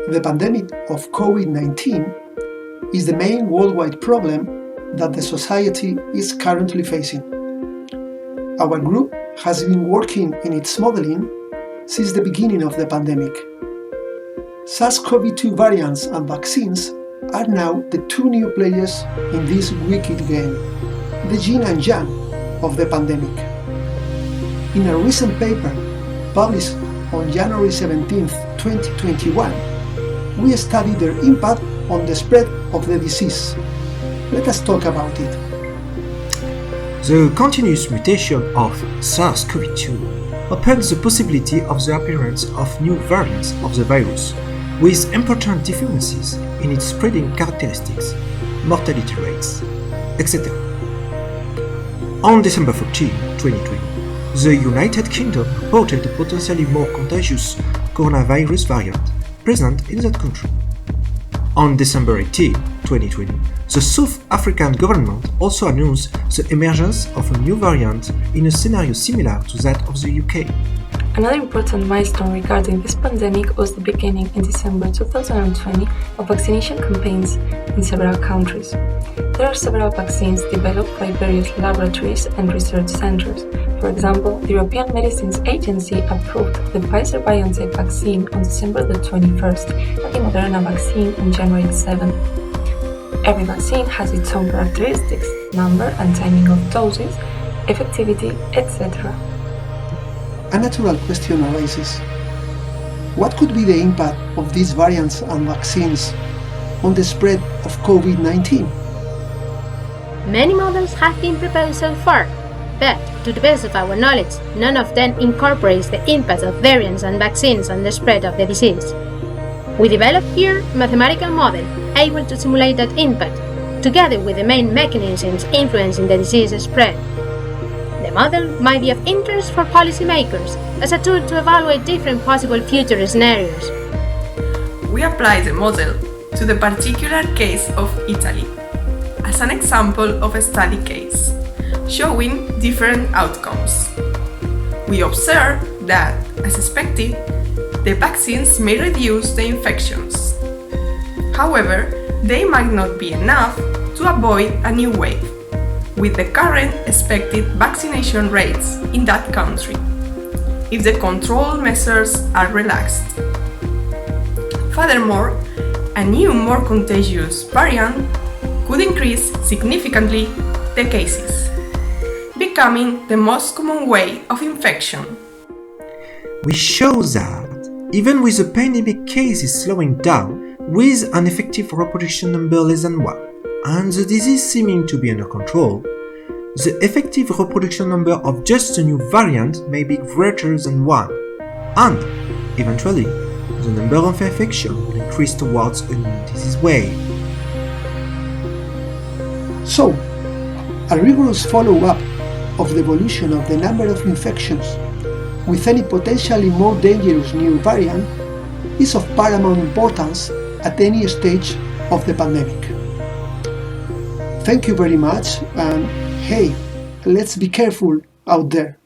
The pandemic of COVID-19 is the main worldwide problem that the society is currently facing. Our group has been working in its modeling since the beginning of the pandemic. SARS-CoV-2 variants and vaccines are now the two new players in this wicked game, the yin and yang of the pandemic. In a recent paper published on January 17, 2021, we studied their impact on the spread of the disease. Let us talk about it. The continuous mutation of SARS-CoV-2 opens the possibility of the appearance of new variants of the virus, with important differences in its spreading characteristics, mortality rates, etc. On December 14, 2020, the United Kingdom reported a potentially more contagious coronavirus variant present in that country. On December 18, 2020, the South African government also announced the emergence of a new variant in a scenario similar to that of the UK. Another important milestone regarding this pandemic was the beginning in December 2020 of vaccination campaigns in several countries. There are several vaccines developed by various laboratories and research centers. For example, the European Medicines Agency approved the Pfizer-BioNTech vaccine on December the 21st and the Moderna vaccine on January 7th. Every vaccine has its own characteristics, number and timing of doses, effectivity, etc. A natural question arises. What could be the impact of these variants and vaccines on the spread of COVID-19? Many models have been proposed so far, but to the best of our knowledge, none of them incorporates the impact of variants and vaccines on the spread of the disease. We developed here a mathematical model able to simulate that impact, together with the main mechanisms influencing the disease spread. The model might be of interest for policymakers as a tool to evaluate different possible future scenarios. We apply the model to the particular case of Italy as an example of a study case, showing different outcomes. We observe that, as expected, the vaccines may reduce the infections. However, they might not be enough to avoid a new wave, with the current expected vaccination rates in that country, if the control measures are relaxed. Furthermore, a new, more contagious variant could increase significantly the cases, becoming the most common way of infection. We show that, even with the pandemic cases slowing down, with an effective reproduction number less than 1, and the disease seeming to be under control, the effective reproduction number of just a new variant may be greater than 1, and, eventually, the number of infections will increase towards a new disease wave. So, a rigorous follow-up of the evolution of the number of infections with any potentially more dangerous new variant is of paramount importance at any stage of the pandemic. Thank you very much, and hey, let's be careful out there.